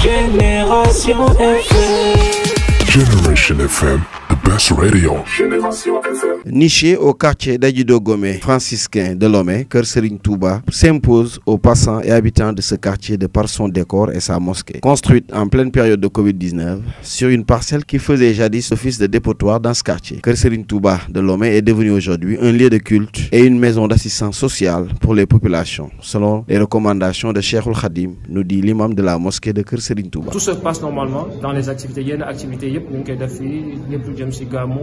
Génération FM. Generation FM, the best radio. Génération FM. Niché au quartier d'Adjido Gomé, franciscain de Lomé, Kër Serigne Touba s'impose aux passants et habitants de ce quartier de par son décor et sa mosquée. Construite en pleine période de Covid-19, sur une parcelle qui faisait jadis office de dépotoir dans ce quartier, Kër Serigne Touba de Lomé est devenu aujourd'hui un lieu de culte et une maison d'assistance sociale pour les populations, selon les recommandations de Cheikhoul Khadim, nous dit l'imam de la mosquée de Kër Serigne Touba. Tout se passe normalement dans les activités. Il y a une activité ñu ngi koy def fii lépp lu jëm ci gàmmu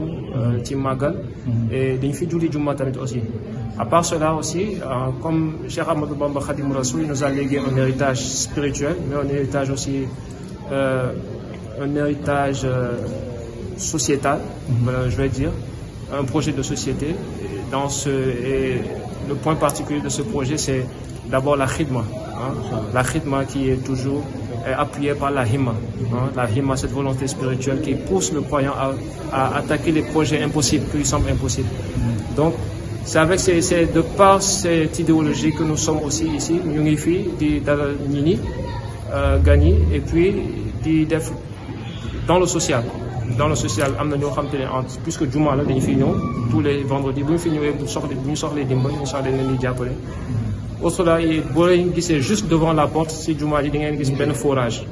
ci màggal et dañ fi julli juma tamit aussi. À part cela aussi, comme Cheikh Ahmadou Bamba Khadim Rassoul nous a légué un héritage spirituel, mais un héritage aussi un héritage sociétal, voilà, je vais dire, un projet de société. Et le point particulier de ce projet, c'est d'abord la khidma, la khidma qui est toujours appuyée par la himma. La himma, cette volonté spirituelle qui pousse le croyant à attaquer les projets impossibles, qui lui semblent impossibles. Donc, c'est de par cette idéologie que nous sommes aussi ici, ñu ngi fii di dalal nit ñi gan yi et puis di def dans le social. Dans le social, am na ñoo xam te ne puisque juma la dañu fi ñëw tous les vendredis bu ñu fi ñëwee bu ñu soxlee dimbal incha allah dañ leen di jàppale. Au-delà boo leen gisee juste devant la porte si juma ji di ngeen gis benn forage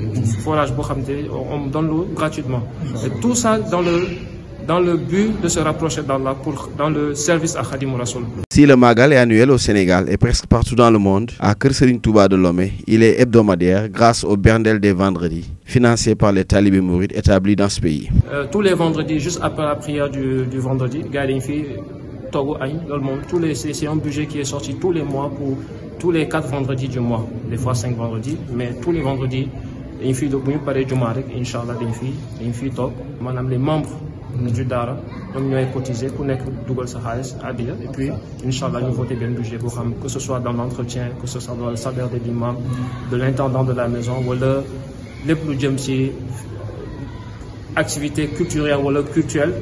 boo xam te on donne l'eau gratuitement. Et tout ça dans le but de se rapprocher d'Allah dans le service à Khadim Rassoul. Si le Magal est annuel au Sénégal et presque partout dans le monde, à Kër Serigne Touba de Lomé, il est hebdomadaire grâce au Berndel des vendredis, financé par les talibés mourides établis dans ce pays. Tous les vendredis, juste après la prière du vendredi, gars yi dañu fi togg añ loolu moom c'est un budget qui est sorti tous les mois pour tous les 4 vendredis du mois, des fois 5 vendredis, mais tous les vendredis dañu fi bu ñu paree juma rek incha allah dañu fi toog maanaam les membres du Dara ñoom ñooy cotiser ku nekk dugal sa xaalis adiya et puis inchallah ñu voté bien budget boo xam que ce soit dans l'entretien, que ce soit dans le salaire de l'imam, de l'intendant de la maison wala lépp lu jëm ci activité culturelle wala culturelle.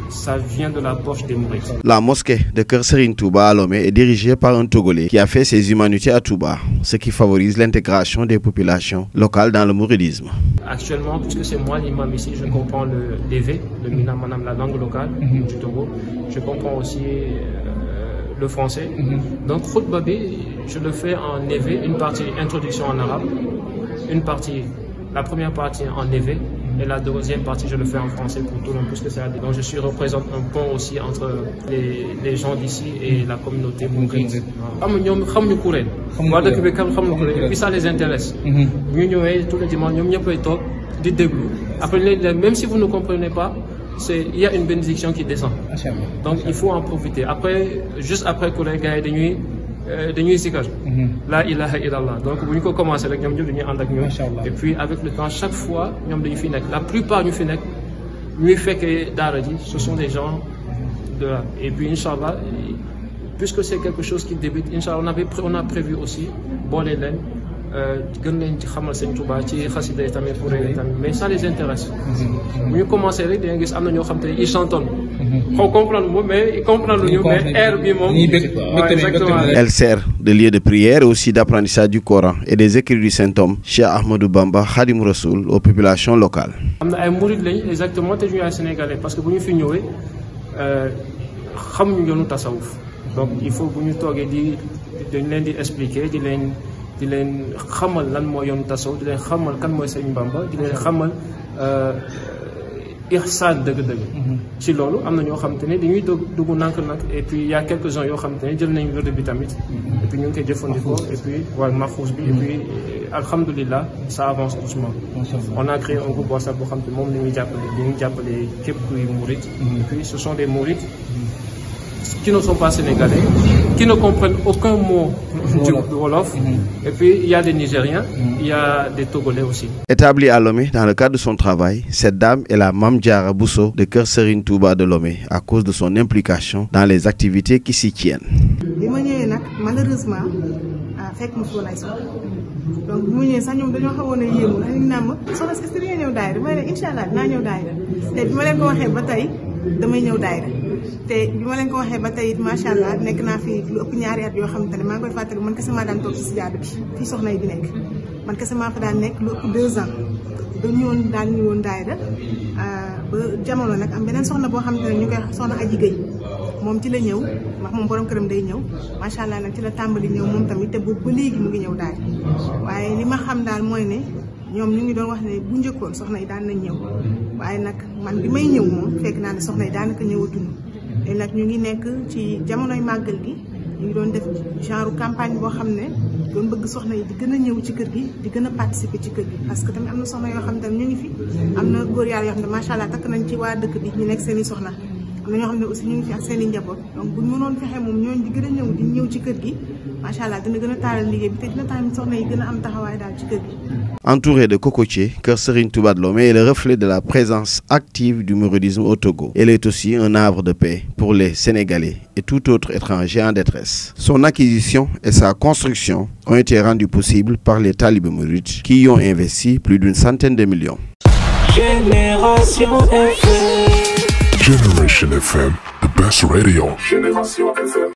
Ça vient de la poche des mourides. La mosquée de Kër Serigne Touba à Lomé est dirigée par un Togolais qui a fait ses humanités à Touba, ce qui favorise l'intégration des populations locales dans le mouridisme. Actuellement, puisque c'est moi l'imam ici, je comprends l'EV, le Mina Manam, la langue locale du Togo. Je comprends aussi le français. Donc, Khutba bi, je le fais en EV, une partie introduction en arabe, la première partie en EV. Et la deuxième partie, je le fais en français pour tout le monde, puisque c'est donc je représente un pont aussi entre les gens d'ici et la communauté mouride. Et puis ça les intéresse. Ñu ñëwee tous les dimanches, ñoom ñëppay toog di déglu. Après, même si vous ne comprenez pas, il y a une bénédiction qui descend. Donc il faut en profiter. Après, juste après que les gars dañuy sikar la ilaha illallah donc bu ñu ko commencé rek ñoom ñëpp dañuy ànd ak ñoom et puis avec le temps chaque fois ñoom dañu fi nekk la plupart ñu fi nekk ñuy fekkee daara ji ce sont des gens de là et puis inchallah puisque c'est quelque chose qui débute inchallah on a prévu aussi boole leen gën leen ci xamal Sëñ Touba ci xasida yi tamit pour tamit mais ça les intéresse bu ñu commencé rek da nga gis am na ñoo xam te ils chantonnent xaw comprendre moom mais ils comprendre ñu mais air bi moom exactement. Elle sert de lieu de prière et aussi d'apprentissage du Coran et des écrits du Saint-Homme Cheikh Ahmadou Bamba Khadim Rassoul aux populations locales. am na ay murid lañ exactement te ñu ay sénégalais parce que bu ñu fi ñëwee xamuñu yoonu tasawuf donc il faut bu ñu toogee dañ leen di expliquer di leen xamal lan mooy yoonu tasawuf di leen xamal kan mooy Sëñ Bamba di leen xamal ihsaan dëgg-dëgg. ci loolu am na ñoo xam te ne dañuy dugg nànk-nànk et puis il y a quelques-uns yoo xam te ne jël nañu wérd bi tamit. et puis ñu ngi koy jëfandikoo et puis wala maxuus bi et puis alhamdulilah ça avance doucement. on a créé un groupe WhatsApp boo xam te moom la ñuy jàppale képp kuy murid. et puis ce sont des mourides qui ne sont pas sénégalais, qui ne comprennent aucun mot du Wolof. Et puis, il y a des Nigériens, il y a des Togolais aussi. Établie à Lomé dans le cadre de son travail, cette dame est la Mame Diarra Bousso de Kër Serigne Touba de Lomé à cause de son implication dans les activités qui s'y tiennent. bi ma ñëwee nag malheureusement fekk mu lay so donc bu mu ñëwee sax ñoom dañoo xawoon a yéemu dañu naan ma soxna est-ce que dañoo ñëw daayira may ne incha allah dinaa ñëw daayira te bi ma leen ko waxee ba tey damay ñëw daayira te bi ma leen ko waxee ba tey it macha allah nekk naa fi lu ëpp ñaari at yoo xamante ne maa ngi koy fàttali man kese maa daan toog si sijaada bi fii soxna yi di nekk man kese maa fa daan nekk lu ëpp 2 ans ba ñëwoon daan ñu woon daayira ba jamono nag am beneen soxna boo xam ne ñu koy soxna Aji Gueye moom ci la ñëw wax moom borom këram day ñëw macha allah nag ci la tàmbali ñëw moom tamit te boobu ba léegi mu ngi ñëw daal waaye li ma xam daal mooy ne ñoom ñu ngi doon wax ne bu njëkkoon soxna yi daan nañ ñëw waaye nag man bi may ñëw moom fekk naa ne soxna yi daanaka ñëwatuñu te nag ñu ngi nekk ci jamonoy màggal gi ñu ngi doon def genre campagne boo xam ne doon bëgg soxna yi di gën a ñëw ci kër gi di gën a participer ci kër gi parce que tamit am na soxna yoo xam ne ñu ngi fi am na góor yàlla yoo xam ne macha allah takk nañ ci waa dëkk bi ñu nekk seen i soxna am na ñoo xam ne aussi ñu ngi fi ak seen i njaboot donc bu ñu mënoon fexe moom ñooñu di gën a ñëw di ñëw ci kër gi macha allah dina gën a taaral liggéey bi te dina tax soxna yi gën a am taxawaay daal ci kër gi. Entourée de cocotiers, Kër Serigne Touba de Lomé est le reflet de la présence active du mouridisme au Togo. Elle est aussi un havre de paix pour les Sénégalais et tout autre étranger en détresse. Son acquisition et sa construction ont été rendues possibles par les talibés mourides qui y ont investi plus d'une centaine de millions. Génération FM. Generation FM, the best radio. Génération FM.